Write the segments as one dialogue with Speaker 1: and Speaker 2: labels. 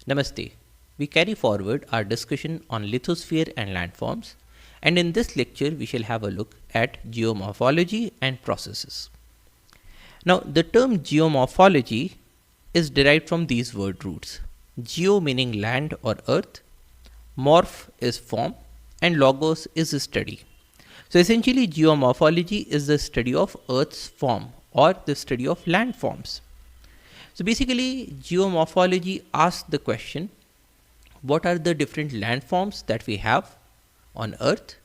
Speaker 1: Namaste. We carry forward our discussion on lithosphere and landforms, and in this lecture we shall have a look at geomorphology and processes. Now, the term geomorphology is derived from these word roots. Geo meaning land or earth, morph is form, and logos is study. So essentially geomorphology is the study of earth's form or the study of landforms. So basically geomorphology asks the question, what are the different landforms that we have on earth,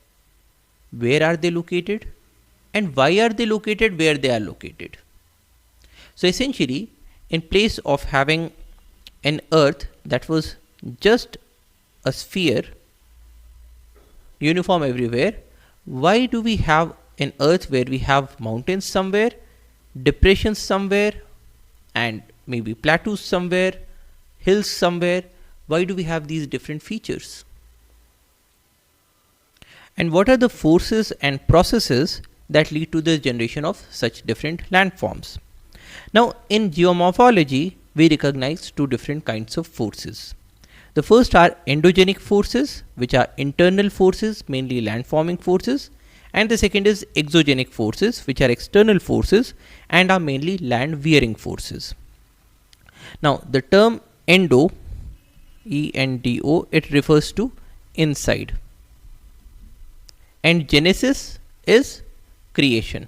Speaker 1: where are they located, and why are they located where they are located. So essentially, in place of having an earth that was just a sphere uniform everywhere, why do we have an earth where we have mountains somewhere, depressions somewhere, and maybe plateaus somewhere, hills somewhere? Why do we have these different features? And what are the forces and processes that lead to the generation of such different landforms? Now, in geomorphology, we recognize two different kinds of forces. The first are endogenic forces, which are internal forces, mainly landforming forces, and the second is exogenic forces, which are external forces and are mainly land wearing forces. Now, the term endo, E-N-D-O, it refers to inside, and genesis is creation.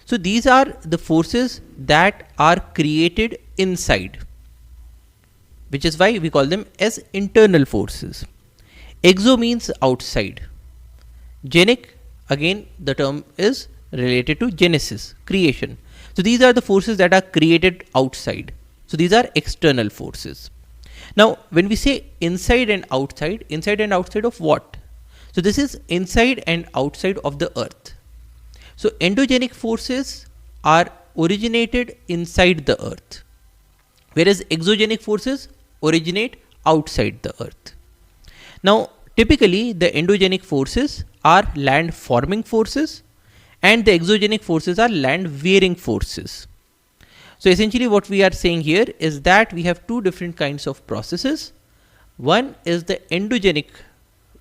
Speaker 1: So these are the forces that are created inside, which is why we call them as internal forces. Exo means outside. Genic, again the term is related to genesis, creation. So these are the forces that are created outside. So these are external forces. Now when we say inside and outside of what? So this is inside and outside of the earth. So endogenic forces are originated inside the earth, whereas exogenic forces originate outside the earth. Now typically the endogenic forces are land forming forces and the exogenic forces are land wearing forces. So essentially what we are saying here is that we have two different kinds of processes. One is the endogenic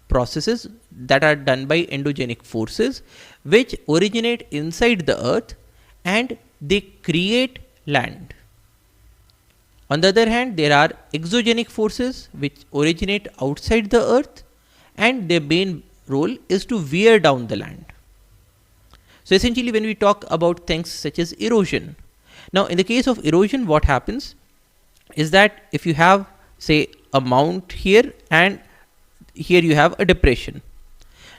Speaker 1: processes that are done by endogenic forces, which originate inside the earth and they create land. On the other hand, there are exogenic forces which originate outside the earth and their main role is to wear down the land. So essentially when we talk about things such as erosion, now in the case of erosion, what happens is that if you have, say, a mount here and here you have a depression.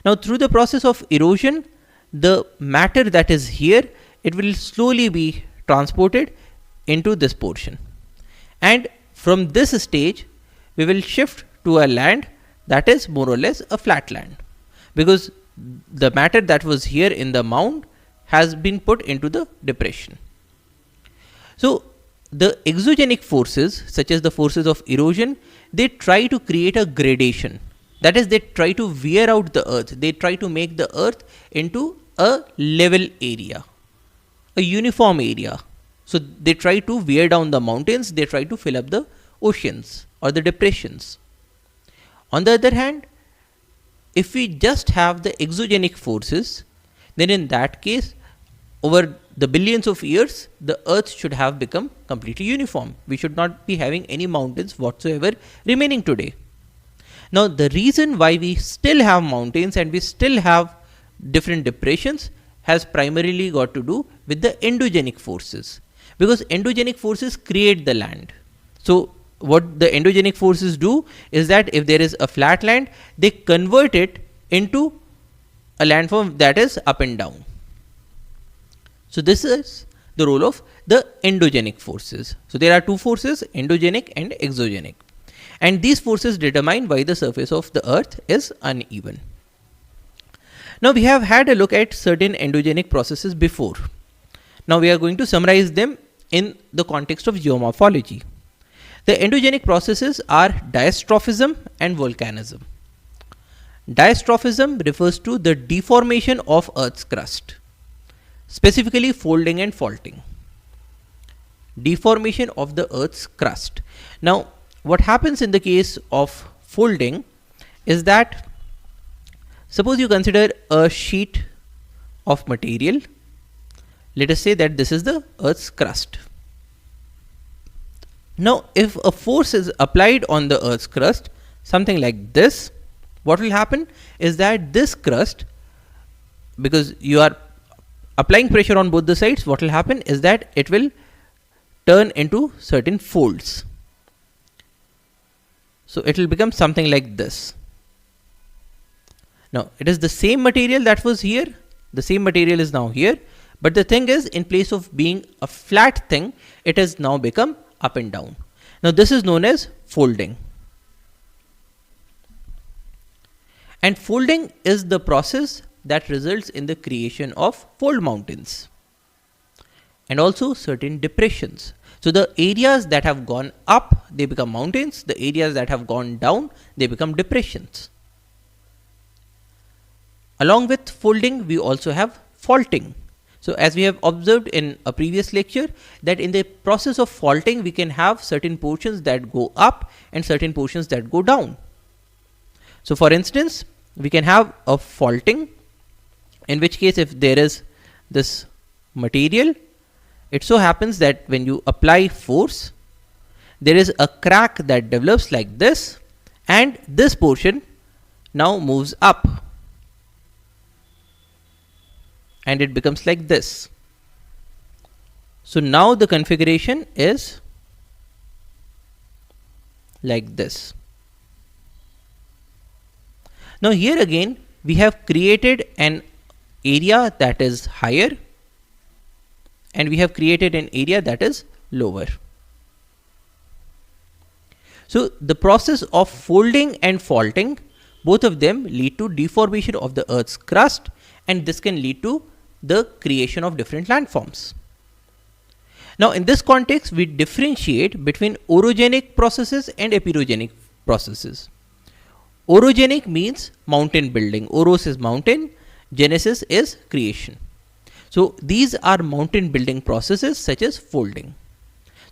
Speaker 1: Now through the process of erosion, the matter that is here, it will slowly be transported into this portion, and from this stage we will shift to a land that is more or less a flat land, because the matter that was here in the mound has been put into the depression. So the exogenic forces, such as the forces of erosion, they try to create a gradation. That is, they try to wear out the earth. They try to make the earth into a level area, a uniform area. So they try to wear down the mountains, they try to fill up the oceans or the depressions. On the other hand, if we just have the exogenic forces, then in that case, over the billions of years, the earth should have become completely uniform. We should not be having any mountains whatsoever remaining today. Now the reason why we still have mountains and we still have different depressions has primarily got to do with the endogenic forces, because endogenic forces create the land. So what the endogenic forces do is that if there is a flat land, they convert it into a landform that is up and down. So this is the role of the endogenic forces. So there are two forces, endogenic and exogenic, and these forces determine why the surface of the earth is uneven. Now we have had a look at certain endogenic processes before. Now we are going to summarize them in the context of geomorphology. The endogenic processes are diastrophism and volcanism. Diastrophism refers to the deformation of Earth's crust, specifically folding and faulting. deformation of the Earth's crust. Now, what happens in the case of folding is that, suppose you consider a sheet of material. Let us say that this is the Earth's crust. Now, if a force is applied on the Earth's crust, something like this, what will happen is that this crust, because you are applying pressure on both the sides, what will happen is that it will turn into certain folds. So it will become something like this. Now, it is the same material that was here, the same material is now here, but the thing is, in place of being a flat thing, it has now become up and down. Now, this is known as folding. And folding is the process that results in the creation of fold mountains and also certain depressions. So, the areas that have gone up, they become mountains. The areas that have gone down, they become depressions. Along with folding, we also have faulting. So, as we have observed in a previous lecture, that in the process of faulting, we can have certain portions that go up and certain portions that go down. So, for instance, we can have a faulting, in which case if there is this material, it so happens that when you apply force, there is a crack that develops like this, and this portion now moves up and it becomes like this. So, now the configuration is like this. Now, here again we have created an area that is higher and we have created an area that is lower. So, the process of folding and faulting, both of them lead to deformation of the Earth's crust, and this can lead to the creation of different landforms. Now, in this context, we differentiate between orogenic processes and eperogenic processes. Orogenic means mountain building. Oros is mountain, genesis is creation. So, these are mountain building processes such as folding.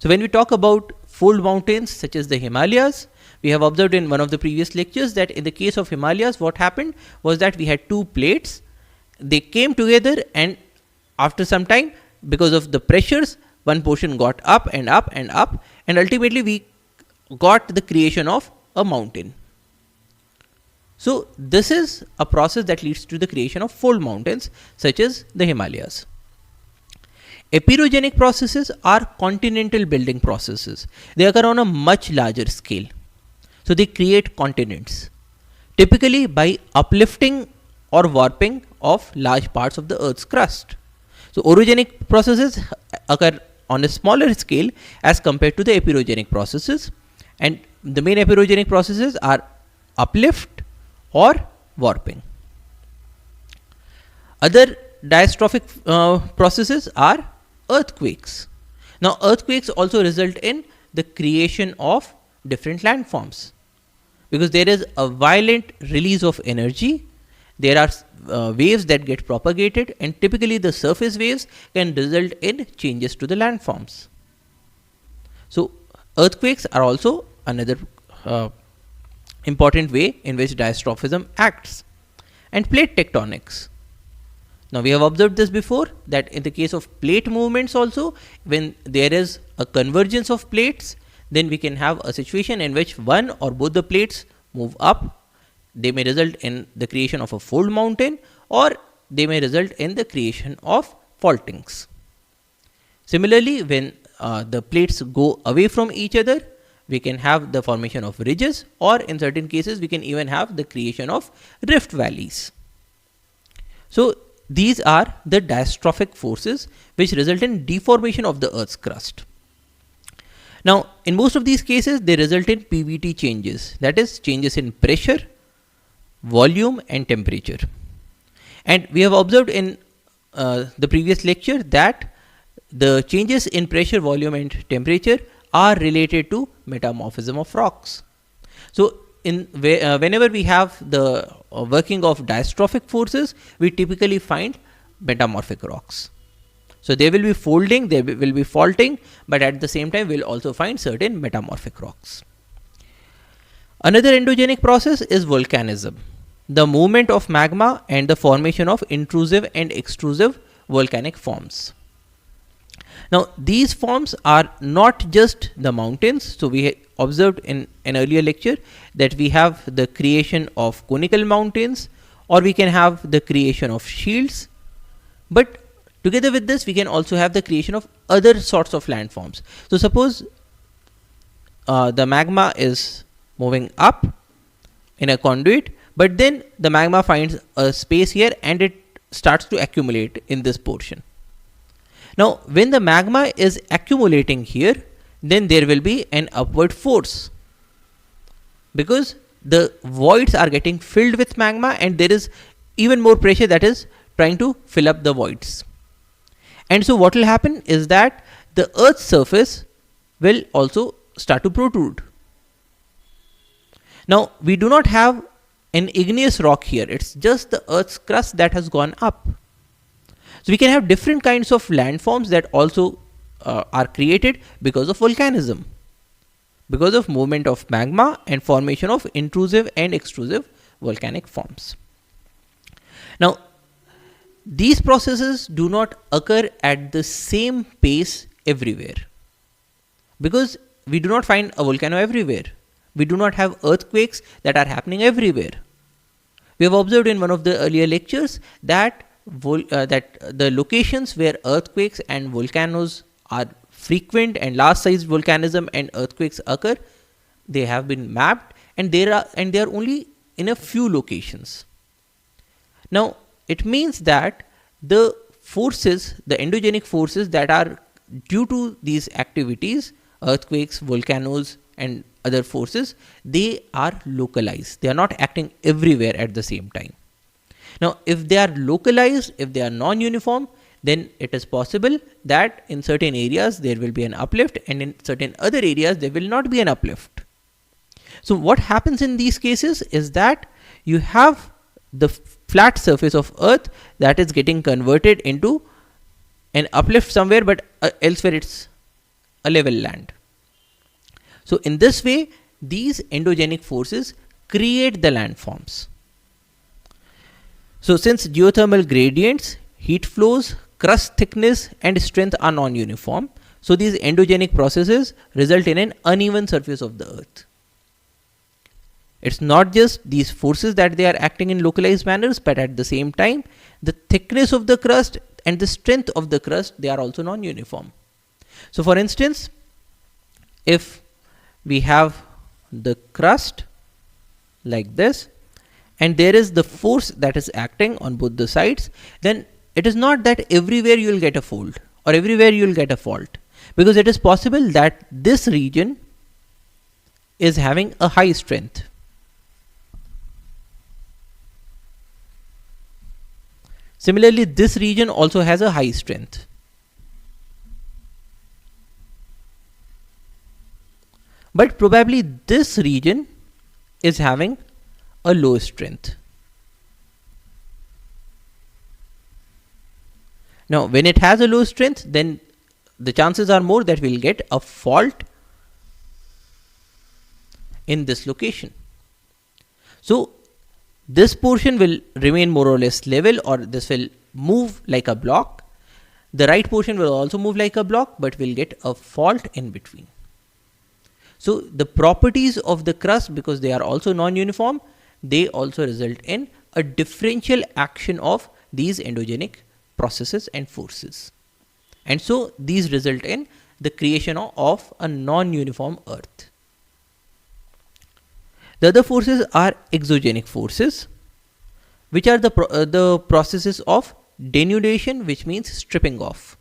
Speaker 1: So, when we talk about fold mountains such as the Himalayas, we have observed in one of the previous lectures that in the case of Himalayas, what happened was that we had two plates. They came together, and after some time, because of the pressures, one portion got up and up and up, and ultimately we got the creation of a mountain. So, this is a process that leads to the creation of fold mountains such as the Himalayas. Eperogenic processes are continental building processes. They occur on a much larger scale. So, they create continents, typically by uplifting or warping of large parts of the Earth's crust. So, orogenic processes occur on a smaller scale as compared to the eperogenic processes, and the main eperogenic processes are uplift or warping. Other diastrophic processes are earthquakes. Now, earthquakes also result in the creation of different landforms, because there is a violent release of energy. There are waves that get propagated, and typically the surface waves can result in changes to the landforms. So, earthquakes are also another important way in which diastrophism acts. And plate tectonics. Now, we have observed this before, that in the case of plate movements also, when there is a convergence of plates, then we can have a situation in which one or both the plates move up. They may result in the creation of a fold mountain, or they may result in the creation of faultings. Similarly, when the plates go away from each other, we can have the formation of ridges, or in certain cases we can even have the creation of rift valleys. So, these are the diastrophic forces which result in deformation of the Earth's crust. Now, in most of these cases, they result in PVT changes, that is, changes in pressure, volume and temperature. And we have observed in the previous lecture that the changes in pressure, volume and temperature are related to metamorphism of rocks. So, whenever we have the working of diastrophic forces, we typically find metamorphic rocks. So they will be folding, they will be faulting, but at the same time we'll also find certain metamorphic rocks. Another endogenic process is volcanism, the movement of magma and the formation of intrusive and extrusive volcanic forms. Now these forms are not just the mountains. So we observed in an earlier lecture that we have the creation of conical mountains, or we can have the creation of shields, but together with this we can also have the creation of other sorts of landforms. So suppose the magma is moving up in a conduit, but then the magma finds a space here and it starts to accumulate in this portion. Now when the magma is accumulating here, then there will be an upward force, because the voids are getting filled with magma and there is even more pressure that is trying to fill up the voids. And so what will happen is that the earth's surface will also start to protrude. Now we do not have an igneous rock here, it's just the earth's crust that has gone up. So we can have different kinds of landforms that also are created because of volcanism, because of movement of magma and formation of intrusive and extrusive volcanic forms. Now these processes do not occur at the same pace everywhere, because we do not find a volcano everywhere. We do not have earthquakes that are happening everywhere. We have observed in one of the earlier lectures that the locations where earthquakes and volcanoes are frequent and large sized volcanism and earthquakes occur, they have been mapped, and they are only in a few locations. Now it means that the forces, the endogenic forces that are due to these activities, earthquakes, volcanoes and other forces, they are localized. They are not acting everywhere at the same time. Now if they are localized, if they are non-uniform, then it is possible that in certain areas there will be an uplift and in certain other areas there will not be an uplift. So what happens in these cases is that you have the flat surface of earth that is getting converted into an uplift somewhere, but elsewhere it's a level land. So in this way these endogenic forces create the landforms. So since geothermal gradients, heat flows, crust thickness and strength are non-uniform, so these endogenic processes result in an uneven surface of the earth. It's not just these forces that they are acting in localized manners, but at the same time the thickness of the crust and the strength of the crust, they are also non-uniform. So for instance, if we have the crust like this and there is the force that is acting on both the sides, then it is not that everywhere you will get a fold or everywhere you will get a fault, because it is possible that this region is having a high strength. Similarly, this region also has a high strength. But probably this region is having a low strength. Now when it has a low strength, then the chances are more that we'll get a fault in this location. So this portion will remain more or less level, or this will move like a block. The right portion will also move like a block, but we'll get a fault in between. So the properties of the crust, because they are also non-uniform, they also result in a differential action of these endogenic processes and forces. And so these result in the creation of a non-uniform earth. The other forces are exogenic forces, which are the processes of denudation, which means stripping off.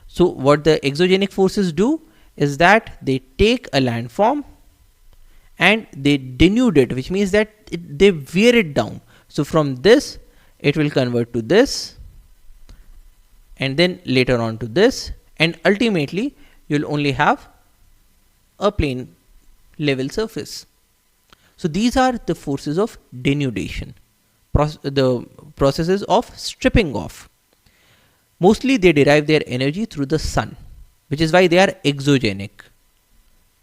Speaker 1: So what the exogenic forces do is that they take a landform and they denude it, which means that they wear it down. So from this it will convert to this, and then later on to this, and ultimately you will only have a plain level surface. So these are the forces of denudation, the processes of stripping off. Mostly they derive their energy through the sun, which is why they are exogenic.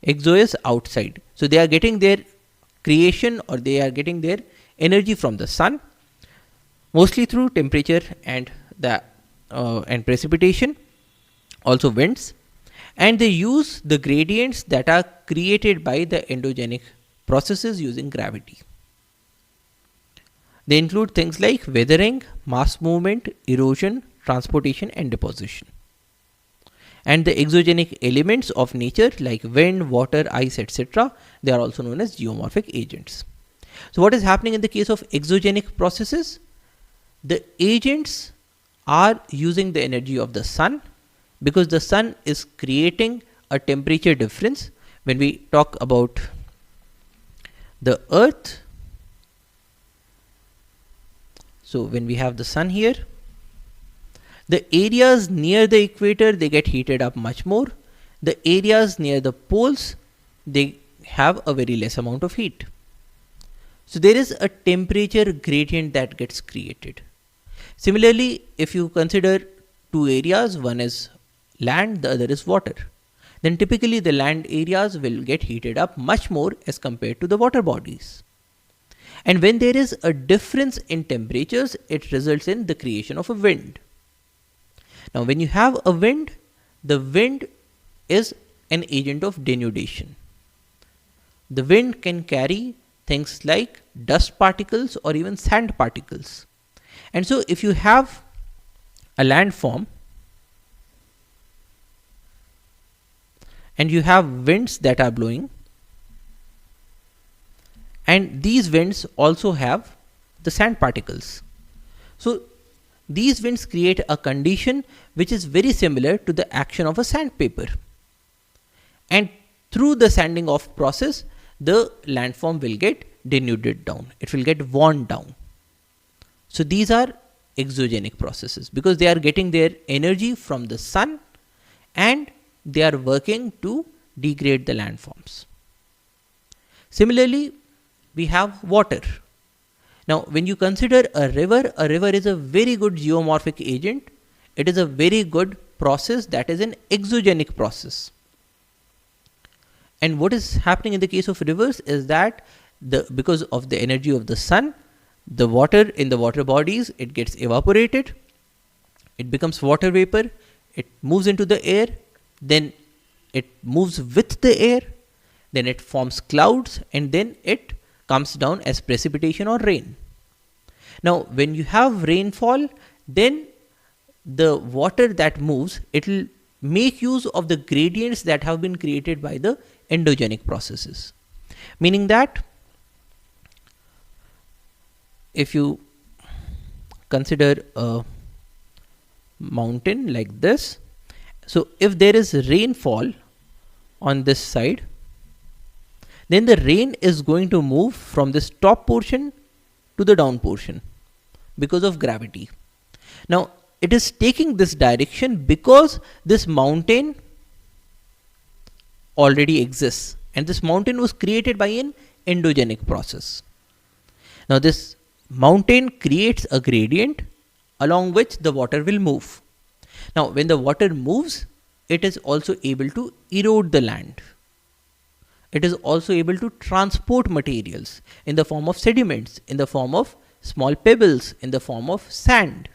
Speaker 1: Exo is outside. So they are getting their creation, or they are getting their energy from the sun, mostly through temperature and precipitation, also winds, and they use the gradients that are created by the endogenic processes using gravity. They include things like weathering, mass movement, erosion, transportation and deposition. And the exogenic elements of nature like wind, water, ice, etc., they are also known as geomorphic agents. So what is happening in the case of exogenic processes? The agents are using the energy of the sun, because the sun is creating a temperature difference. When we talk about the earth, so when we have the sun here, the areas near the equator, they get heated up much more. The areas near the poles, they have a very less amount of heat. So there is a temperature gradient that gets created. Similarly, if you consider two areas, one is land, the other is water, then typically the land areas will get heated up much more as compared to the water bodies. And when there is a difference in temperatures, it results in the creation of a wind. Now, when you have a wind, the wind is an agent of denudation. The wind can carry things like dust particles or even sand particles. And so, if you have a landform and you have winds that are blowing, and these winds also have the sand particles. So these winds create a condition which is very similar to the action of a sandpaper. And through the sanding off process, the landform will get denuded down. It will get worn down. So these are exogenic processes, because they are getting their energy from the sun and they are working to degrade the landforms. Similarly, we have water. Now, when you consider a river is a very good geomorphic agent. It is a very good process that is an exogenic process. And what is happening in the case of rivers is that because of the energy of the sun, the water in the water bodies, it gets evaporated, it becomes water vapor, it moves into the air, then it moves with the air, then it forms clouds, and then it comes down as precipitation or rain. Now, when you have rainfall, then the water that moves, it will make use of the gradients that have been created by the endogenic processes. Meaning that if you consider a mountain like this, so if there is rainfall on this side, then the rain is going to move from this top portion to the down portion because of gravity. Now, it is taking this direction because this mountain already exists, and this mountain was created by an endogenic process. Now, this mountain creates a gradient along which the water will move. Now, when the water moves, it is also able to erode the land. It is also able to transport materials in the form of sediments, in the form of small pebbles, in the form of sand.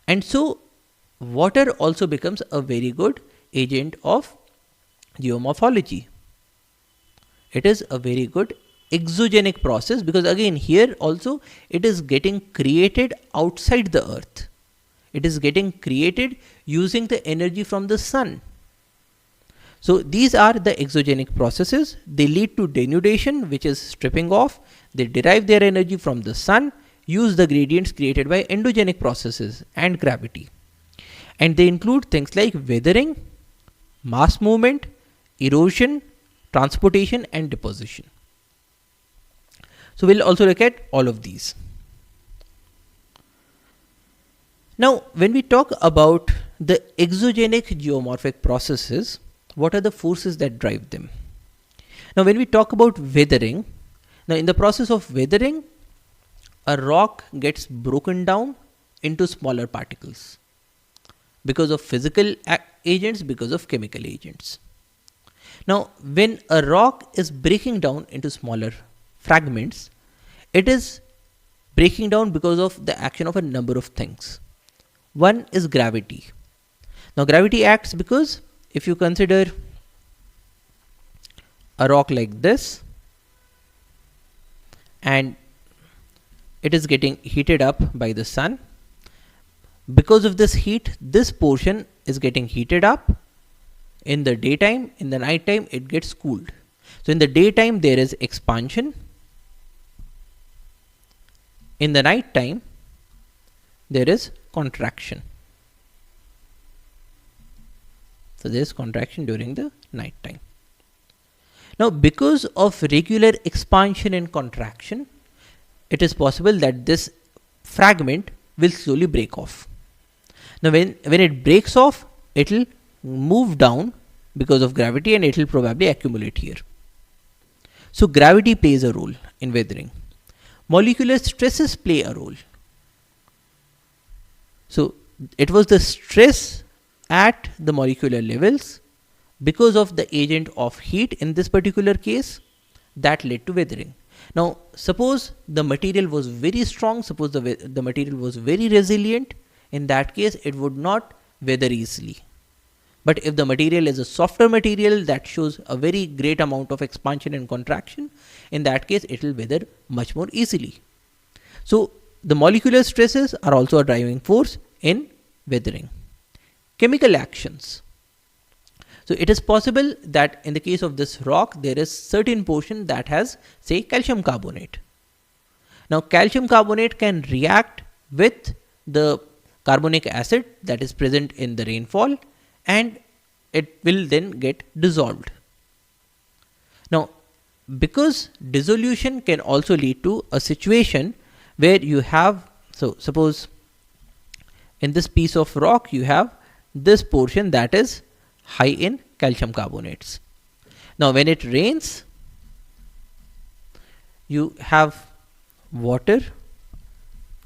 Speaker 1: And so, water also becomes a very good agent of geomorphology. It is a very good exogenic process, because again here also it is getting created outside the earth. It is getting created using the energy from the sun. So these are the exogenic processes. They lead to denudation, which is stripping off. They derive their energy from the sun, use the gradients created by endogenic processes and gravity. And they include things like weathering, mass movement, erosion, transportation and deposition. So we'll also look at all of these. Now, when we talk about the exogenic geomorphic processes, what are the forces that drive them? Now, when we talk about weathering, now in the process of weathering, a rock gets broken down into smaller particles. because of physical agents, because of chemical agents. Now, when a rock is breaking down into smaller fragments, it is breaking down because of the action of a number of things. One is gravity. Now, gravity acts because if you consider a rock like this and it is getting heated up by the sun, because of this heat, this portion is getting heated up in the daytime. In the night time, it gets cooled. So in the daytime, there is expansion. In the night time, there is contraction. So there is contraction during the night time. Now, because of regular expansion and contraction, it is possible that this fragment will slowly break off. Now, when it breaks off, it will move down because of gravity and it will probably accumulate here. So, gravity plays a role in weathering. Molecular stresses play a role. So, it was the stress at the molecular levels because of the agent of heat in this particular case that led to weathering. Now, suppose the material was very strong, suppose the material was very resilient, in that case it would not weather easily. But if the material is a softer material that shows a very great amount of expansion and contraction, in that case it will weather much more easily. So, the molecular stresses are also a driving force in weathering. Chemical actions. So, it is possible that in the case of this rock, there is certain portion that has, say, calcium carbonate. Now, calcium carbonate can react with the carbonic acid that is present in the rainfall and it will then get dissolved. Now, because dissolution can also lead to a situation where you have, so suppose in this piece of rock you have this portion that is high in calcium carbonates. Now, when it rains, you have water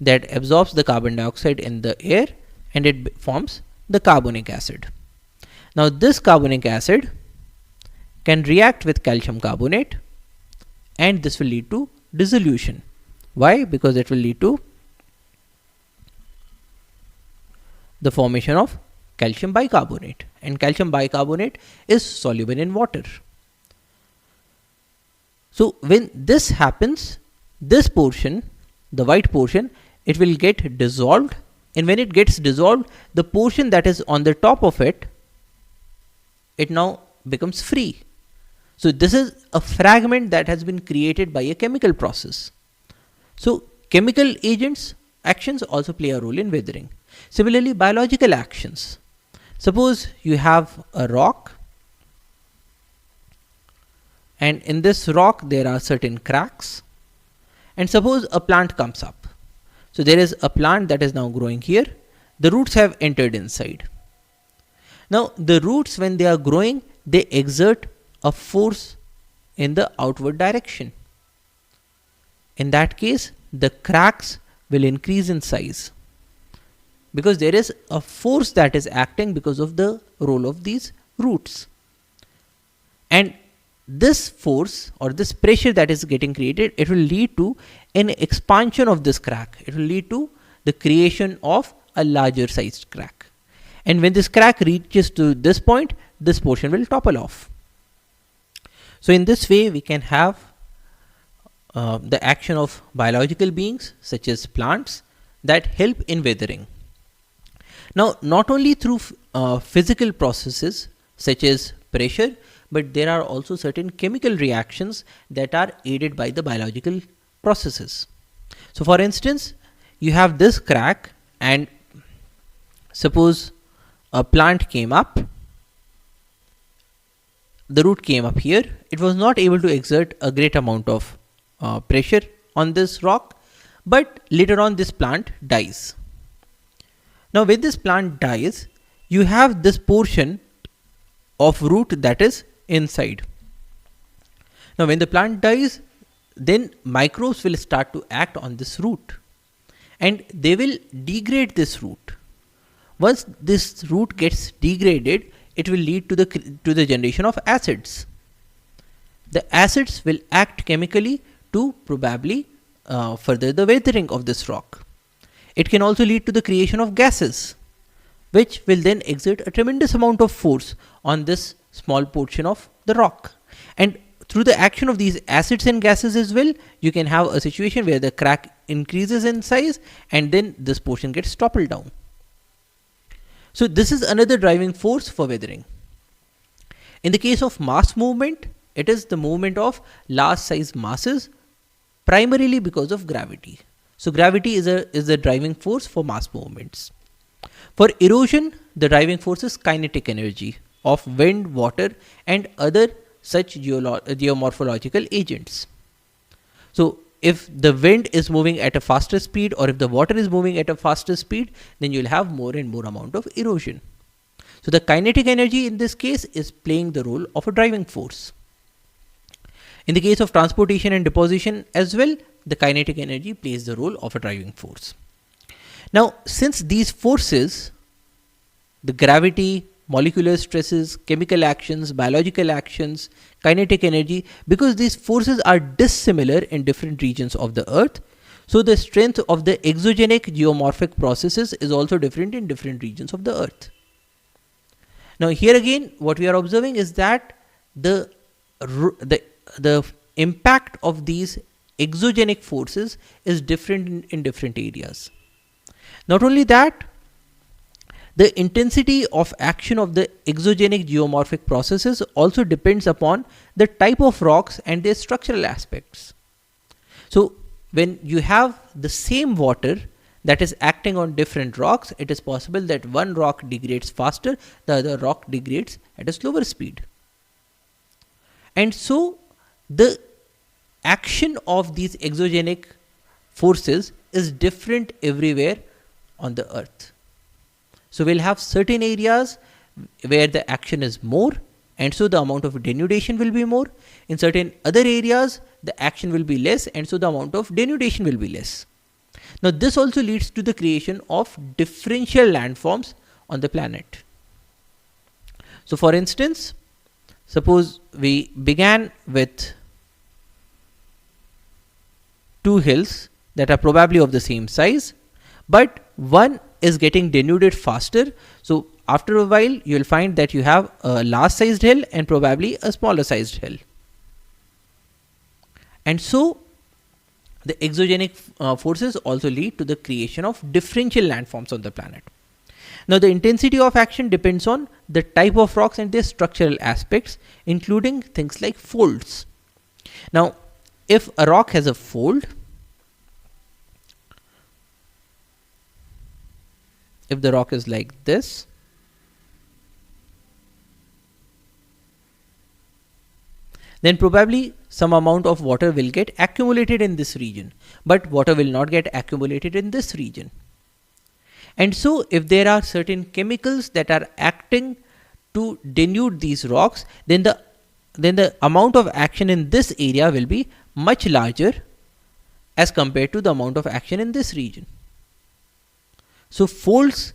Speaker 1: that absorbs the carbon dioxide in the air and it forms the carbonic acid. Now, this carbonic acid can react with calcium carbonate and this will lead to dissolution. Why? Because it will lead to the formation of calcium bicarbonate, and calcium bicarbonate is soluble in water. So, when this happens, this portion, the white portion, it will get dissolved, and when it gets dissolved, the portion that is on the top of it, it now becomes free. So, this is a fragment that has been created by a chemical process. So, chemical agents actions also play a role in weathering. Similarly, biological actions. Suppose you have a rock and in this rock there are certain cracks, and suppose a plant comes up. So, there is a plant that is now growing here. The roots have entered inside. Now, the roots, when they are growing, they exert a force in the outward direction. In that case, the cracks will increase in size because there is a force that is acting because of the role of these roots. And this force or this pressure that is getting created, it will lead to an expansion of this crack. It will lead to the creation of a larger sized crack. And when this crack reaches to this point, this portion will topple off. So, in this way, we can have the action of biological beings such as plants that help in weathering. Now, not only through physical processes such as pressure, but there are also certain chemical reactions that are aided by the biological processes. So, for instance, you have this crack and suppose a plant came up, the root came up here, it was not able to exert a great amount of pressure on this rock, but later on this plant dies. Now, when this plant dies, you have this portion of root that is inside. Now, when the plant dies, then microbes will start to act on this root and they will degrade this root. Once this root gets degraded, it will lead to the generation of acids. The acids will act chemically to probably further the weathering of this rock. It can also lead to the creation of gases, which will then exert a tremendous amount of force on this small portion of the rock. And through the action of these acids and gases as well, you can have a situation where the crack increases in size and then this portion gets toppled down. So this is another driving force for weathering. In the case of mass movement, it is the movement of large size masses, primarily because of gravity. So gravity is the driving force for mass movements. For erosion, the driving force is kinetic energy of wind, water and other such geomorphological agents. So if the wind is moving at a faster speed, or if the water is moving at a faster speed, then you will have more and more amount of erosion. So the kinetic energy in this case is playing the role of a driving force. In the case of transportation and deposition as well, the kinetic energy plays the role of a driving force. Now, since these forces, the gravity, molecular stresses, chemical actions, biological actions, kinetic energy, because these forces are dissimilar in different regions of the earth, so the strength of the exogenic geomorphic processes is also different in different regions of the earth. Now here again, what we are observing is that the impact of these exogenic forces is different in different areas. Not only that, the intensity of action of the exogenic geomorphic processes also depends upon the type of rocks and their structural aspects. So when you have the same water that is acting on different rocks, it is possible that one rock degrades faster, the other rock degrades at a slower speed. And so the action of these exogenic forces is different everywhere on the earth. So we'll have certain areas where the action is more, and so the amount of denudation will be more. In certain other areas, the action will be less, and so the amount of denudation will be less. Now this also leads to the creation of differential landforms on the planet. So for instance, suppose we began with two hills that are probably of the same size, but one is getting denuded faster. So after a while, you will find that you have a large sized hill and probably a smaller sized hill. And so the exogenic forces also lead to the creation of differential landforms on the planet. Now the intensity of action depends on the type of rocks and their structural aspects, including things like folds. Now if a rock has a fold, if the rock is like this, then probably some amount of water will get accumulated in this region, but water will not get accumulated in this region. And so if there are certain chemicals that are acting to denude these rocks, then the amount of action in this area will be much larger as compared to the amount of action in this region. So folds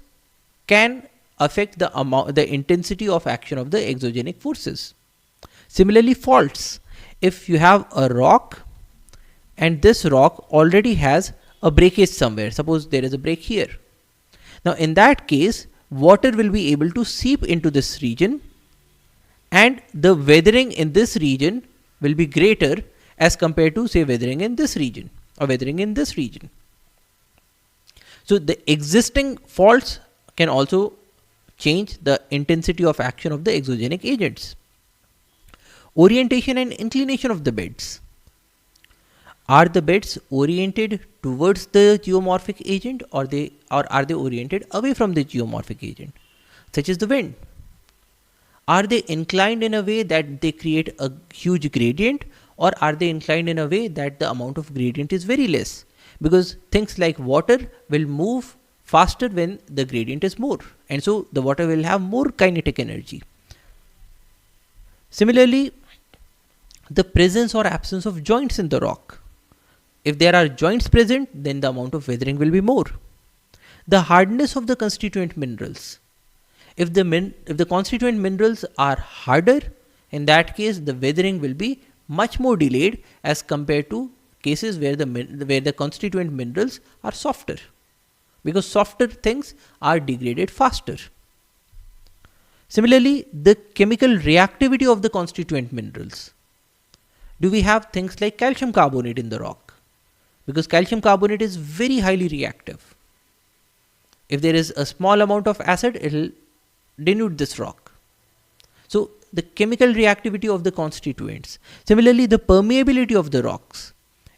Speaker 1: can affect the intensity of action of the exogenic forces. Similarly, faults. If you have a rock and this rock already has a breakage somewhere, suppose there is a break here. Now in that case, water will be able to seep into this region, and the weathering in this region will be greater as compared to say weathering in this region or weathering in this region. So the existing faults can also change the intensity of action of the exogenic agents. Orientation and inclination of the beds. Are the beds oriented towards the geomorphic agent, or are they oriented away from the geomorphic agent, such as the wind? Are they inclined in a way that they create a huge gradient, or are they inclined in a way that the amount of gradient is very less? Because things like water will move faster when the gradient is more, and so the water will have more kinetic energy. Similarly, the presence or absence of joints in the rock. If there are joints present, then the amount of weathering will be more. The hardness of the constituent minerals. If the constituent minerals are harder, in that case the weathering will be much more delayed as compared to cases where the constituent minerals are softer, because softer things are degraded faster. Similarly, the chemical reactivity of the constituent minerals. Do we have things like calcium carbonate in the rock? Because calcium carbonate is very highly reactive. If there is a small amount of acid, it will denude this rock. So the chemical reactivity of the constituents. Similarly, the permeability of the rocks.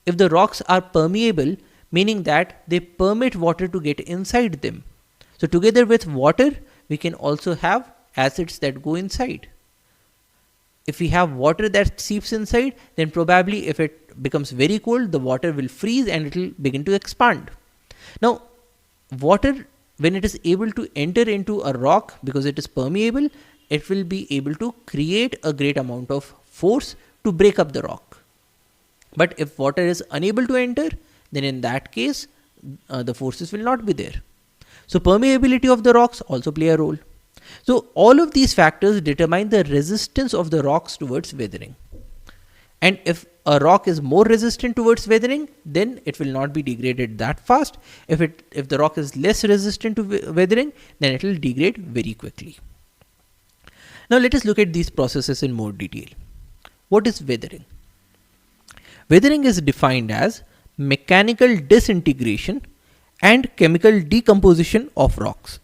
Speaker 1: If the rocks are permeable, meaning that they permit water to get inside them. So together with water, we can also have acids that go inside. If we have water that seeps inside, then probably if it becomes very cold, the water will freeze and it will begin to expand. Now, water, when it is able to enter into a rock because it is permeable, it will be able to create a great amount of force to break up the rock. But if water is unable to enter, then in that case, the forces will not be there. So permeability of the rocks also play a role. So all of these factors determine the resistance of the rocks towards weathering. And if a rock is more resistant towards weathering, then it will not be degraded that fast. If the rock is less resistant to weathering, then it will degrade very quickly. Now let us look at these processes in more detail. What is weathering? Weathering is defined as mechanical disintegration and chemical decomposition of rocks.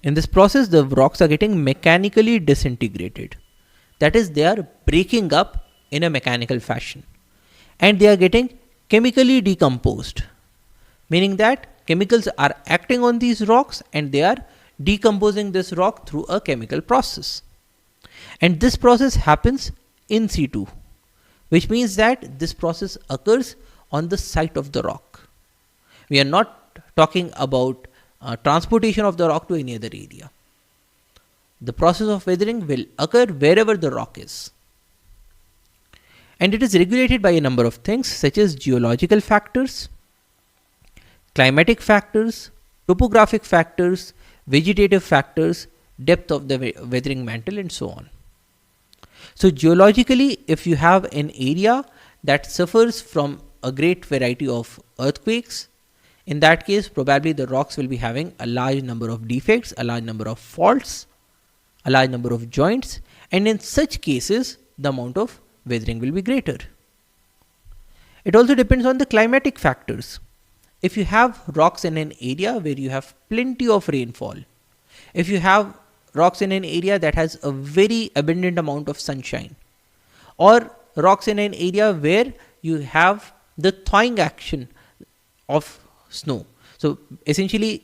Speaker 1: In this process, the rocks are getting mechanically disintegrated. That is, they are breaking up in a mechanical fashion. And they are getting chemically decomposed, meaning that chemicals are acting on these rocks and they are decomposing this rock through a chemical process. And this process happens in situ, which means that this process occurs on the site of the rock. We are not talking about transportation of the rock to any other area. The process of weathering will occur wherever the rock is. And it is regulated by a number of things such as geological factors, climatic factors, topographic factors, vegetative factors, depth of the weathering mantle, and so on. So geologically, if you have an area that suffers from a great variety of earthquakes, in that case, probably the rocks will be having a large number of defects, a large number of faults, a large number of joints, and in such cases, the amount of weathering will be greater. It also depends on the climatic factors. If you have rocks in an area where you have plenty of rainfall, if you have rocks in an area that has a very abundant amount of sunshine, or rocks in an area where you have the thawing action of snow. So essentially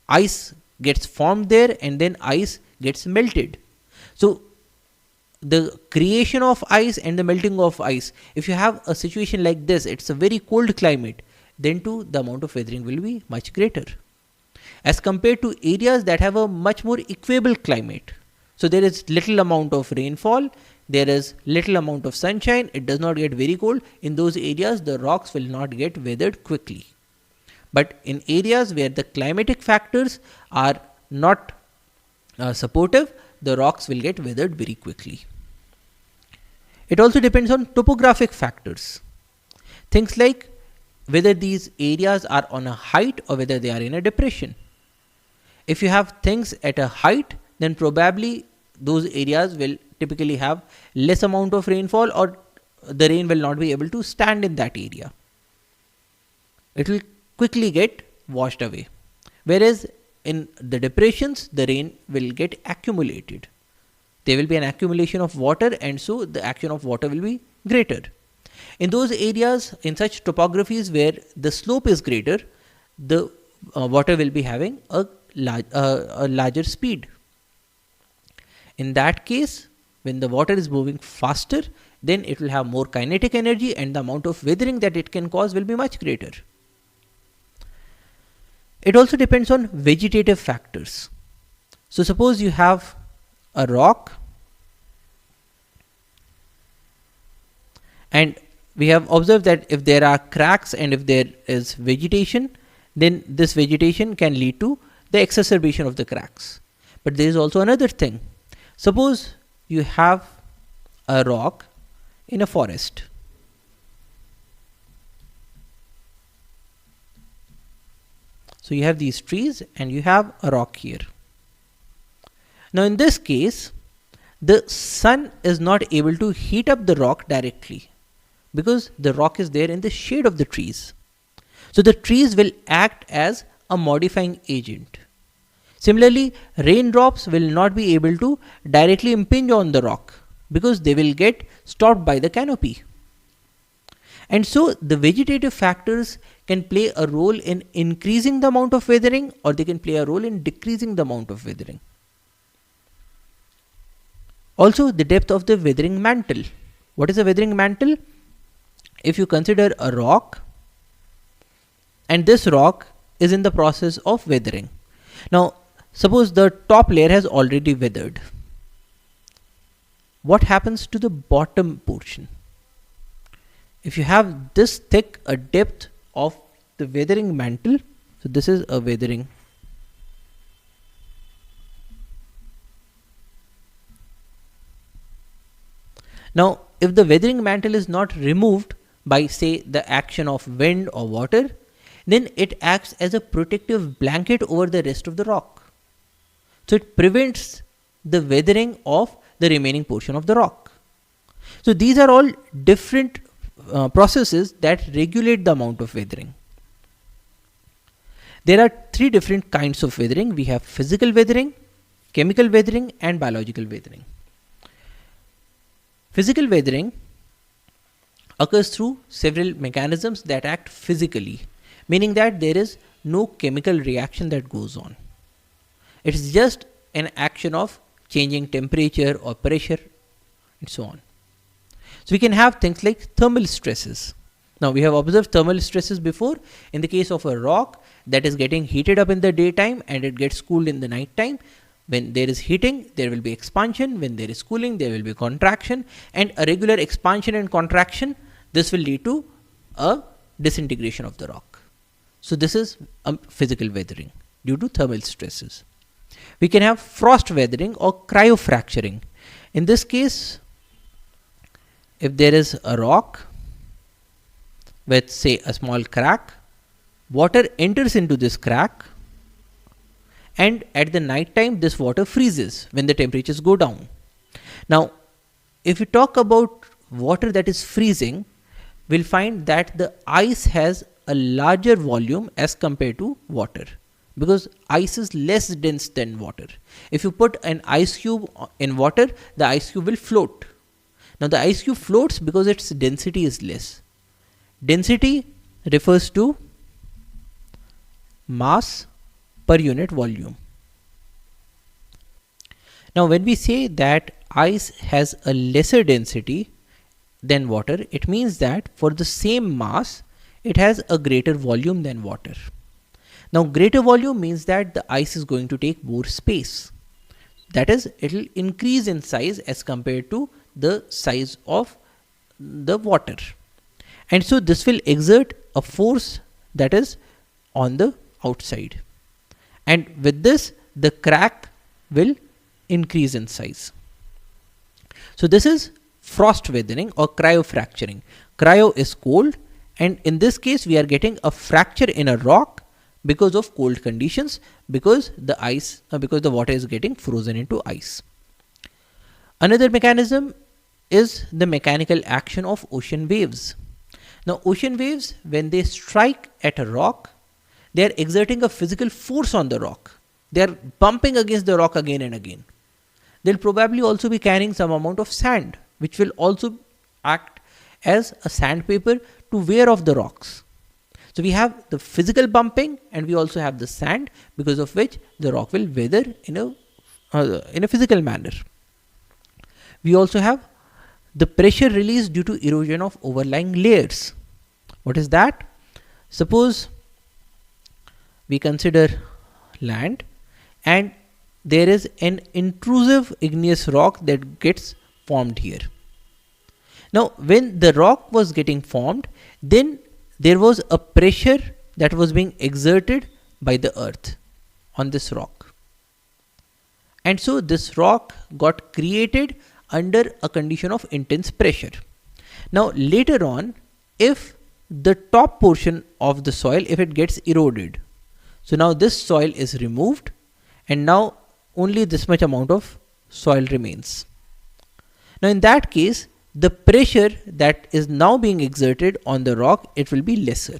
Speaker 1: ice gets formed there and then ice gets melted. So the creation of ice and the melting of ice, if you have a situation like this, it's a very cold climate, then too the amount of weathering will be much greater as compared to areas that have a much more equable climate. So there is little amount of rainfall, there is little amount of sunshine, it does not get very cold. In those areas, the rocks will not get weathered quickly. But in areas where the climatic factors are not supportive, the rocks will get weathered very quickly. It also depends on topographic factors. Things like whether these areas are on a height or whether they are in a depression. If you have things at a height, then probably those areas will typically have less amount of rainfall, or the rain will not be able to stand in that area. It will quickly get washed away. Whereas in the depressions, the rain will get accumulated. There will be an accumulation of water, and so the action of water will be greater. In those areas, in such topographies where the slope is greater, the water will be having a larger speed. In that case, when the water is moving faster, then it will have more kinetic energy and the amount of weathering that it can cause will be much greater. It also depends on vegetative factors. So suppose you have a rock and we have observed that if there are cracks and if there is vegetation, then this vegetation can lead to the exacerbation of the cracks. But there is also another thing. Suppose you have a rock in a forest. So you have these trees and you have a rock here. Now in this case, the sun is not able to heat up the rock directly because the rock is there in the shade of the trees. So the trees will act as a modifying agent. Similarly, raindrops will not be able to directly impinge on the rock because they will get stopped by the canopy. And so the vegetative factors can play a role in increasing the amount of weathering, or they can play a role in decreasing the amount of weathering. Also, the depth of the weathering mantle. What is a weathering mantle? If you consider a rock, and this rock is in the process of weathering. Now, suppose the top layer has already weathered. What happens to the bottom portion? If you have this thick a depth of the weathering mantle, so this is a weathering. Now, if the weathering mantle is not removed by, say, the action of wind or water, then it acts as a protective blanket over the rest of the rock. So it prevents the weathering of the remaining portion of the rock. So these are all different processes that regulate the amount of weathering. There are three different kinds of weathering. We have physical weathering, chemical weathering, and biological weathering. Physical weathering occurs through several mechanisms that act physically, meaning that there is no chemical reaction that goes on. It is just an action of changing temperature or pressure and so on. So we can have things like thermal stresses. Now we have observed thermal stresses before in the case of a rock that is getting heated up in the daytime and it gets cooled in the night time. When there is heating, there will be expansion. When there is cooling, there will be contraction, and a regular expansion and contraction, this will lead to a disintegration of the rock. So this is physical weathering due to thermal stresses. We can have frost weathering or cryofracturing. In this case, if there is a rock with, say, a small crack, water enters into this crack, and at the night time this water freezes when the temperatures go down. Now, if we talk about water that is freezing, we'll find that the ice has a larger volume as compared to water, because ice is less dense than water. If you put an ice cube in water, the ice cube will float. Now the ice cube floats because its density is less. Density refers to mass per unit volume. Now when we say that ice has a lesser density than water, it means that for the same mass, it has a greater volume than water. Now greater volume means that the ice is going to take more space. That is, it will increase in size as compared to the size of the water. And so this will exert a force that is on the outside. And with this, the crack will increase in size. So this is frost weathering or cryofracturing. Cryo is cold, and in this case we are getting a fracture in a rock because of cold conditions, because the water is getting frozen into ice. Another mechanism is the mechanical action of ocean waves. Now ocean waves, when they strike at a rock, they are exerting a physical force on the rock. They are bumping against the rock again and again. They'll probably also be carrying some amount of sand, which will also act as a sandpaper to wear off the rocks. So we have the physical bumping and we also have the sand, because of which the rock will weather in a physical manner. We also have the pressure release due to erosion of overlying layers. What is that? Suppose we consider land and there is an intrusive igneous rock that gets formed here. Now when the rock was getting formed, then there was a pressure that was being exerted by the earth on this rock. And so this rock got created under a condition of intense pressure. Now later on, if the top portion of the soil, if it gets eroded, so now this soil is removed and now only this much amount of soil remains. Now in that case, the pressure that is now being exerted on the rock, it will be lesser.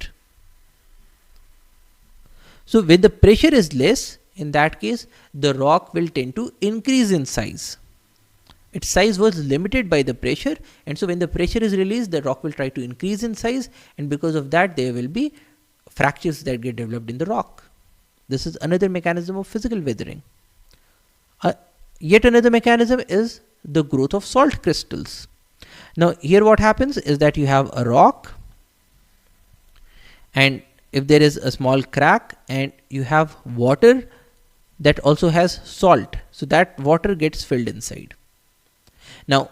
Speaker 1: So when the pressure is less, in that case, the rock will tend to increase in size. Its size was limited by the pressure, and so when the pressure is released, the rock will try to increase in size, and because of that there will be fractures that get developed in the rock. This is another mechanism of physical weathering. Yet another mechanism is the growth of salt crystals. Now here what happens is that you have a rock, and if there is a small crack and you have water that also has salt, so that water gets filled inside. Now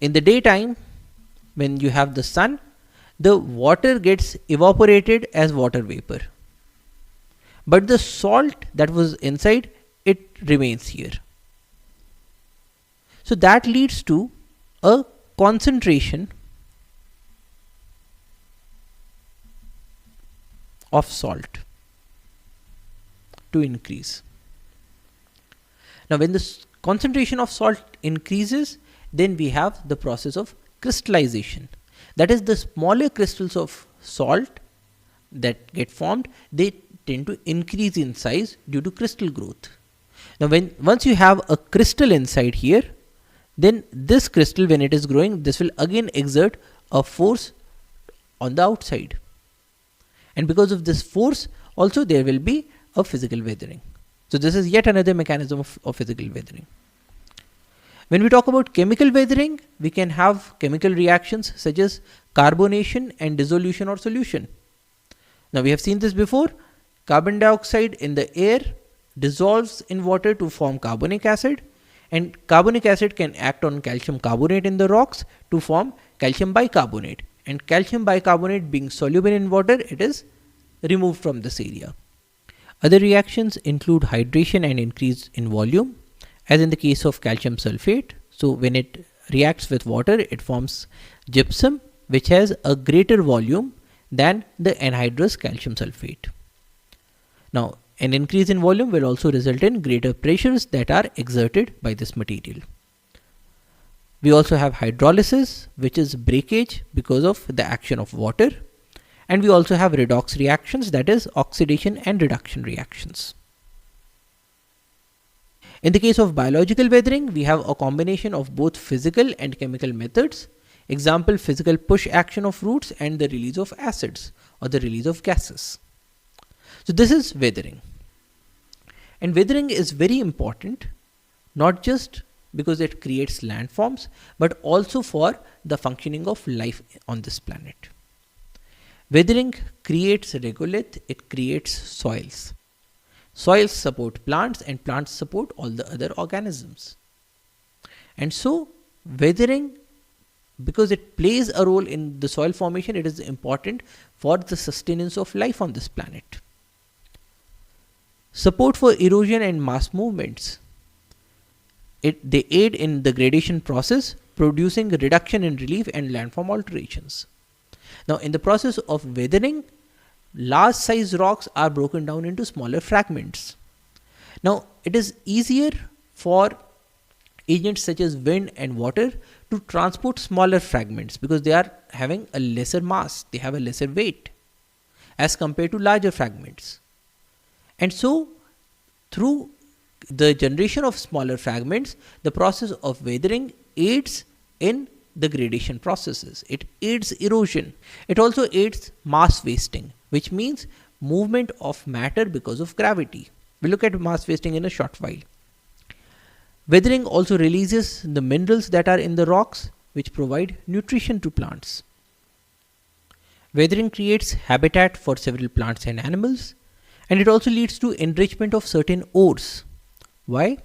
Speaker 1: in the daytime, when you have the sun, the water gets evaporated as water vapor, but the salt that was inside, it remains here. So that leads to a concentration of salt to increase. Now when the concentration of salt increases, then we have the process of crystallization. That is, the smaller crystals of salt that get formed, they tend to increase in size due to crystal growth. Now once you have a crystal inside here, then this crystal, when it is growing, this will again exert a force on the outside, and because of this force also there will be a physical weathering. So this is yet another mechanism of physical weathering. When we talk about chemical weathering, we can have chemical reactions such as carbonation and dissolution or solution. Now we have seen this before. Carbon dioxide in the air dissolves in water to form carbonic acid, and carbonic acid can act on calcium carbonate in the rocks to form calcium bicarbonate, and calcium bicarbonate being soluble in water, it is removed from this area. Other reactions include hydration and increase in volume, as in the case of calcium sulfate. So when it reacts with water, it forms gypsum, which has a greater volume than the anhydrous calcium sulfate. Now an increase in volume will also result in greater pressures that are exerted by this material. We also have hydrolysis, which is breakage because of the action of water, and we also have redox reactions, that is oxidation and reduction reactions. In the case of biological weathering, we have a combination of both physical and chemical methods. Example, physical push action of roots and the release of acids or the release of gases. So this is weathering. And weathering is very important, not just because it creates landforms, but also for the functioning of life on this planet. Weathering creates regolith, it creates soils. Soils support plants and plants support all the other organisms. And so weathering, because it plays a role in the soil formation, it is important for the sustenance of life on this planet. Support for erosion and mass movements. They aid in the gradation process, producing reduction in relief and landform alterations. Now in the process of weathering, large size rocks are broken down into smaller fragments. Now it is easier for agents such as wind and water to transport smaller fragments because they are having a lesser mass, they have a lesser weight as compared to larger fragments. And so through the generation of smaller fragments, the process of weathering aids in the gradation processes. It aids erosion. It also aids mass wasting, which means movement of matter because of gravity. We'll look at mass wasting in a short while. Weathering also releases the minerals that are in the rocks, which provide nutrition to plants. Weathering creates habitat for several plants and animals, and it also leads to enrichment of certain ores. Why?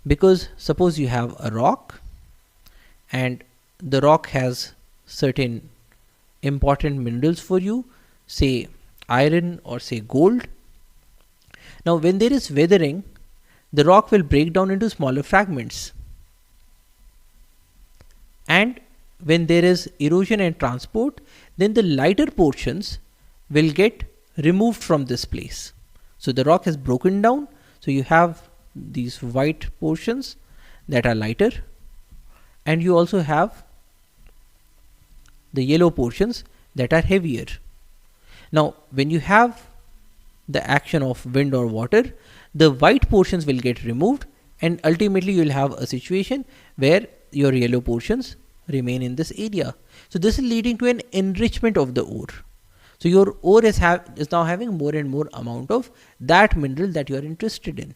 Speaker 1: Because suppose you have a rock and the rock has certain important minerals for you, say iron or say gold. Now when there is weathering, the rock will break down into smaller fragments. And when there is erosion and transport, then the lighter portions will get removed from this place. So the rock has broken down. So you have these white portions that are lighter, and you also have the yellow portions that are heavier. Now when you have the action of wind or water, the white portions will get removed, and ultimately you will have a situation where your yellow portions remain in this area. So this is leading to an enrichment of the ore. So your ore is now having more and more amount of that mineral that you are interested in.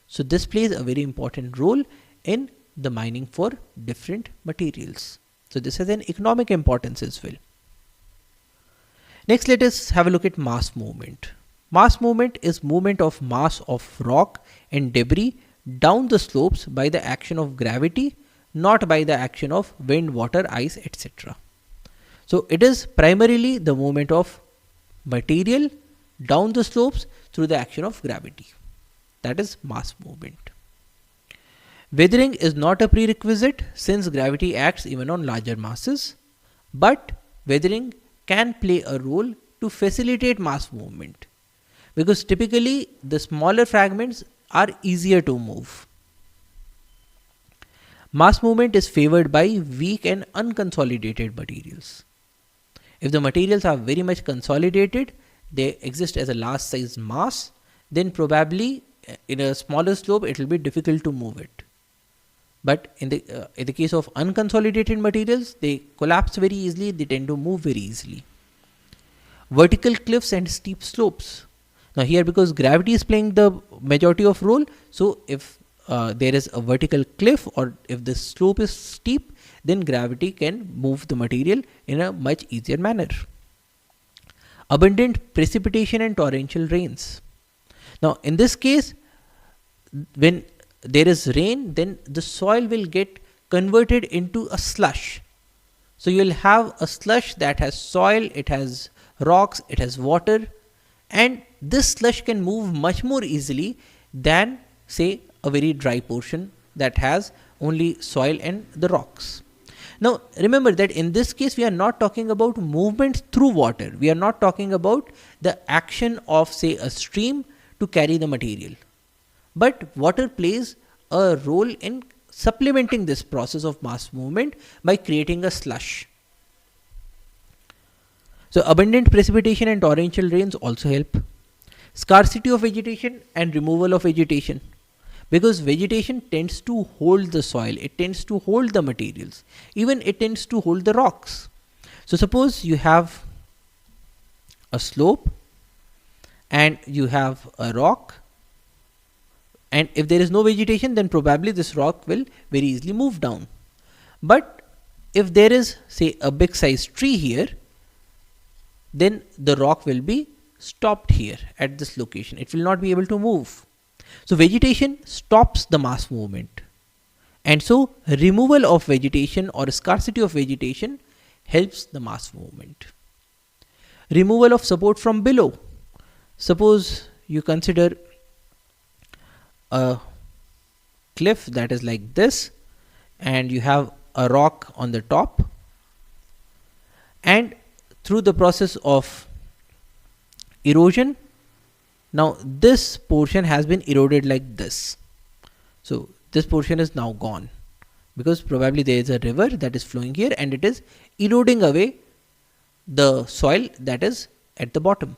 Speaker 1: So this plays a very important role in the mining for different materials. So this has an economic importance as well. Next, let us have a look at mass movement. Mass movement is movement of mass of rock and debris down the slopes by the action of gravity, not by the action of wind, water, ice, etc. So it is primarily the movement of material down the slopes through the action of gravity. That is mass movement. Weathering is not a prerequisite since gravity acts even on larger masses, but weathering can play a role to facilitate mass movement, because typically the smaller fragments are easier to move. Mass movement is favored by weak and unconsolidated materials. If the materials are very much consolidated, they exist as a large sized mass, then probably in a smaller slope it will be difficult to move it. But in the case of unconsolidated materials, they collapse very easily, they tend to move very easily. Vertical cliffs and steep slopes. Now here, because gravity is playing the majority of role, so if there is a vertical cliff or if the slope is steep, then gravity can move the material in a much easier manner. Abundant precipitation and torrential rains. Now in this case, when there is rain, then the soil will get converted into a slush. So you will have a slush that has soil, it has rocks, it has water, and this slush can move much more easily than say a very dry portion that has only soil and the rocks. Now remember that in this case we are not talking about movement through water. We are not talking about the action of say a stream to carry the material. But water plays a role in supplementing this process of mass movement by creating a slush. So abundant precipitation and torrential rains also help. Scarcity of vegetation and removal of vegetation. Because vegetation tends to hold the soil, it tends to hold the materials, even it tends to hold the rocks. So suppose you have a slope and you have a rock, and if there is no vegetation, then probably this rock will very easily move down. But if there is say a big size tree here, then the rock will be stopped here at this location. It will not be able to move. So vegetation stops the mass movement, and so removal of vegetation or scarcity of vegetation helps the mass movement. Removal of support from below. Suppose you consider a cliff that is like this, and you have a rock on the top, and through the process of erosion, now this portion has been eroded like this. So this portion is now gone because probably there is a river that is flowing here and it is eroding away the soil that is at the bottom.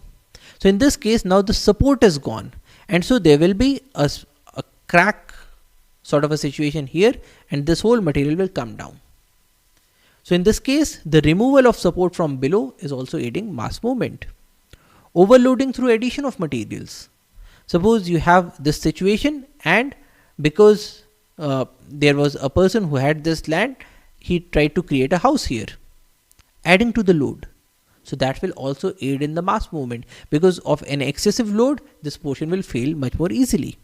Speaker 1: So in this case, now the support is gone, and so there will be a crack sort of a situation here, and this whole material will come down. So in this case, the removal of support from below is also aiding mass movement. Overloading through addition of materials. Suppose you have this situation, and because there was a person who had this land, he tried to create a house here, adding to the load. So that will also aid in the mass movement. Because of an excessive load, this portion will fail much more easily.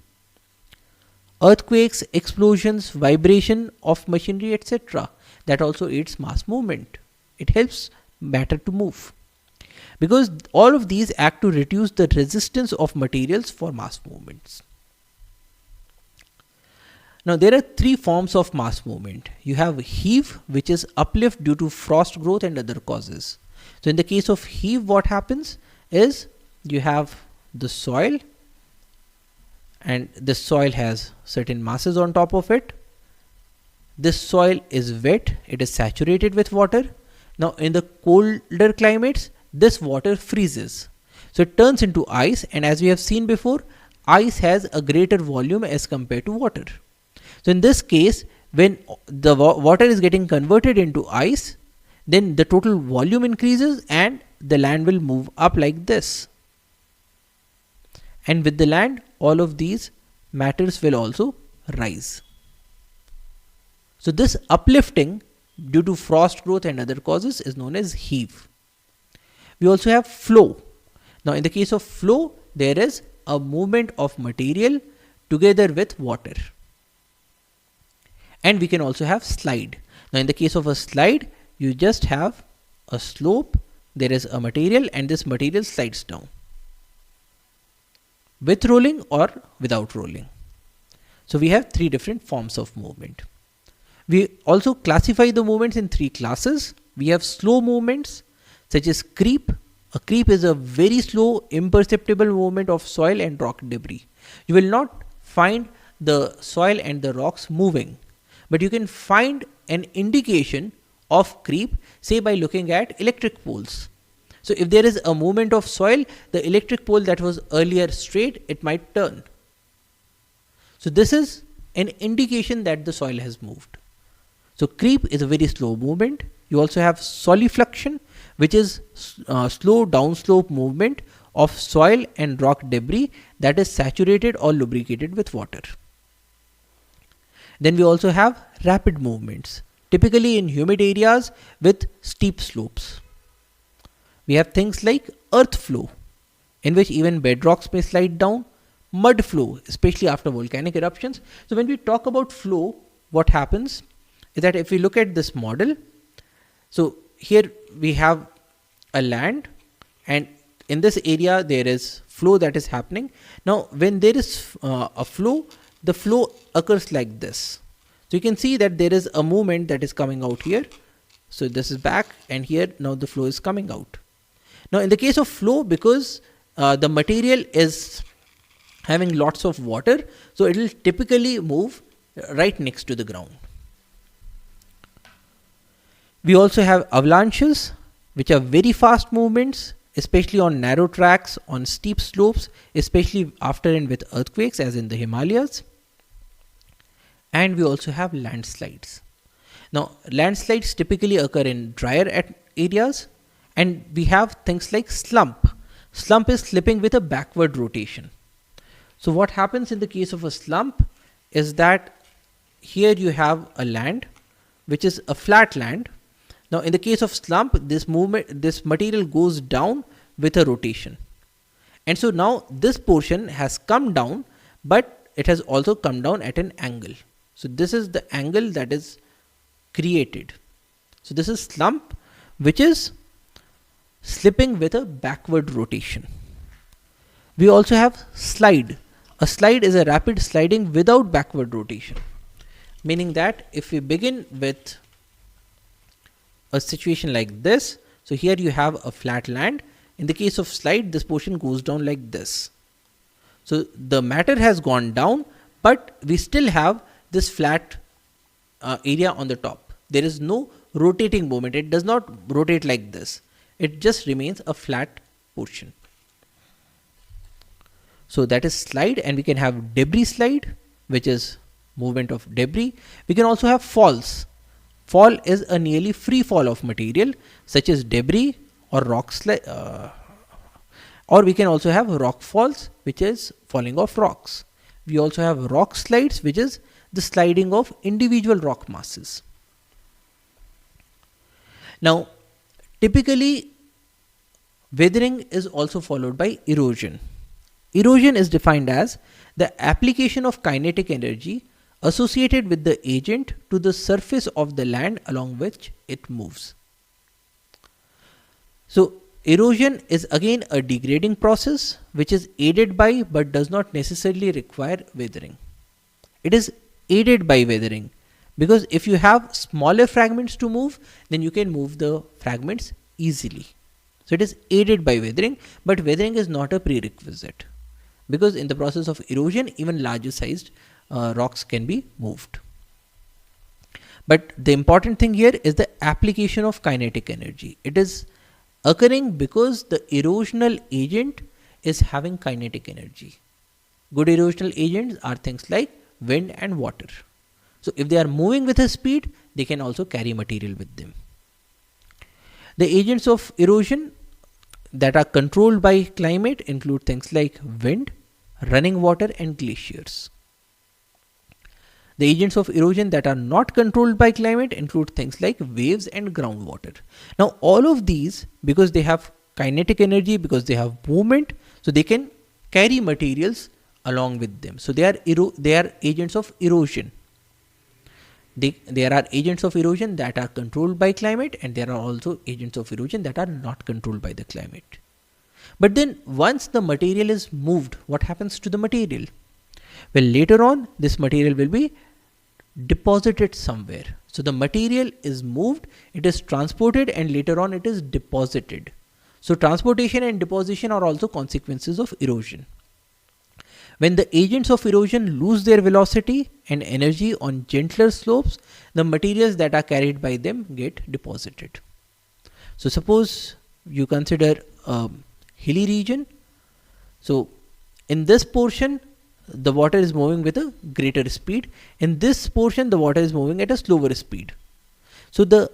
Speaker 1: Earthquakes, explosions, vibration of machinery, etc. That also aids mass movement. It helps matter to move. because all of these act to reduce the resistance of materials for mass movements. Now there are three forms of mass movement. You have heave, which is uplift due to frost growth and other causes. So in the case of heave, what happens is you have the soil, and this soil has certain masses on top of it. This soil is wet, it is saturated with water. Now in the colder climates, this water freezes. So it turns into ice, and as we have seen before, ice has a greater volume as compared to water. So in this case, when the water is getting converted into ice, then the total volume increases and the land will move up like this. And with the land, all of these matters will also rise. So this uplifting due to frost growth and other causes is known as heave. We also have flow. Now in the case of flow, there is a movement of material together with water. And we can also have slide. Now in the case of a slide, you just have a slope, there is a material, and this material slides down with rolling or without rolling. So we have three different forms of movement. We also classify the movements in three classes. We have slow movements such as creep. A creep is a very slow, imperceptible movement of soil and rock debris. You will not find the soil and the rocks moving, but you can find an indication of creep, say by looking at electric poles. So if there is a movement of soil, the electric pole that was earlier straight, it might turn. So this is an indication that the soil has moved. So creep is a very slow movement. You also have solifluction, which is slow downslope movement of soil and rock debris that is saturated or lubricated with water. Then we also have rapid movements, typically in humid areas with steep slopes. We have things like earth flow, in which even bedrocks may slide down, mud flow, especially after volcanic eruptions. So when we talk about flow, what happens is that if we look at this model, so here we have a land, and in this area there is flow that is happening. Now when there is a flow, the flow occurs like this. So you can see that there is a movement that is coming out here. So this is back, and here now the flow is coming out. Now in the case of flow, because the material is having lots of water, so it will typically move right next to the ground. We also have avalanches, which are very fast movements, especially on narrow tracks, on steep slopes, especially after and with earthquakes as in the Himalayas. And we also have landslides. Now landslides typically occur in drier areas, and we have things like slump. Slump is slipping with a backward rotation. So what happens in the case of a slump is that here you have a land which is a flat land. Now in the case of slump, this material goes down with a rotation. And so now this portion has come down, but it has also come down at an angle. So this is the angle that is created. So this is slump, which is slipping with a backward rotation. We also have slide. A slide is a rapid sliding without backward rotation, meaning that if we begin with a situation like this, so here you have a flat land. In the case of slide, this portion goes down like this. So the matter has gone down, but we still have this flat area on the top. There is no rotating movement. It does not rotate like this. It just remains a flat portion. So that is slide, and we can have debris slide, which is movement of debris. We can also have falls. Fall is a nearly free fall of material such as debris or rock slide, or we can also have rock falls, which is falling of rocks. We also have rock slides, which is the sliding of individual rock masses. Now typically weathering is also followed by erosion. Erosion is defined as the application of kinetic energy associated with the agent to the surface of the land along which it moves. So Erosion is again a degrading process which is aided by but does not necessarily require weathering. It is aided by weathering because if you have smaller fragments to move, then you can move the fragments easily. So it is aided by weathering, but weathering is not a prerequisite because in the process of erosion, even larger sized rocks can be moved. But the important thing here is the application of kinetic energy. It is occurring because the erosional agent is having kinetic energy. Good erosional agents are things like wind and water. So if they are moving with a speed, they can also carry material with them. The agents of erosion that are controlled by climate include things like wind, running water and glaciers. The agents of erosion that are not controlled by climate include things like waves and groundwater. Now all of these, because they have kinetic energy, because they have movement, so they can carry materials along with them. So they are agents of erosion. There are agents of erosion that are controlled by climate, and there are also agents of erosion that are not controlled by the climate. But then once the material is moved, what happens to the material? Well, later on this material will be deposited somewhere. So the material is moved, it is transported, and later on it is deposited. So transportation and deposition are also consequences of erosion. When the agents of erosion lose their velocity and energy on gentler slopes, the materials that are carried by them get deposited. So suppose you consider a hilly region. So in this portion, the water is moving with a greater speed. In this portion, the water is moving at a slower speed. So the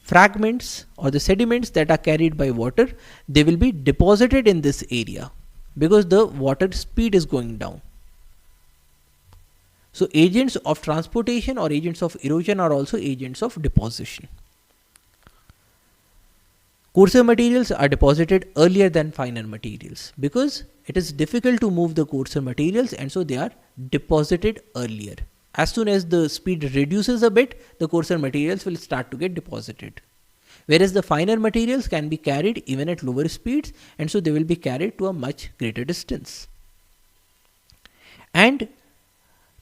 Speaker 1: fragments or the sediments that are carried by water, they will be deposited in this area because the water speed is going down. So agents of transportation or agents of erosion are also agents of deposition. Coarser materials are deposited earlier than finer materials because it is difficult to move the coarser materials, and so they are deposited earlier. As soon as the speed reduces a bit, the coarser materials will start to get deposited. Whereas the finer materials can be carried even at lower speeds, and so they will be carried to a much greater distance. And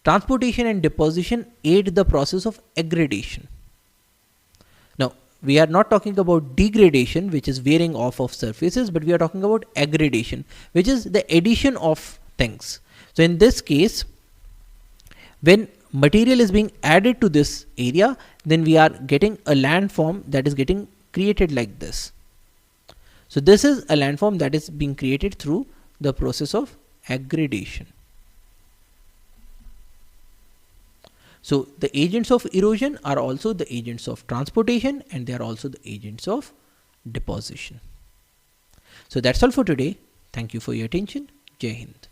Speaker 1: transportation and deposition aid the process of aggradation. Now, we are not talking about degradation, which is wearing off of surfaces, but we are talking about aggradation, which is the addition of things. So in this case, when material is being added to this area, then we are getting a landform that is getting created like this. So this is a landform that is being created through the process of aggradation. So the agents of erosion are also the agents of transportation, and they are also the agents of deposition. So that's all for today. Thank you for your attention. Jai Hind.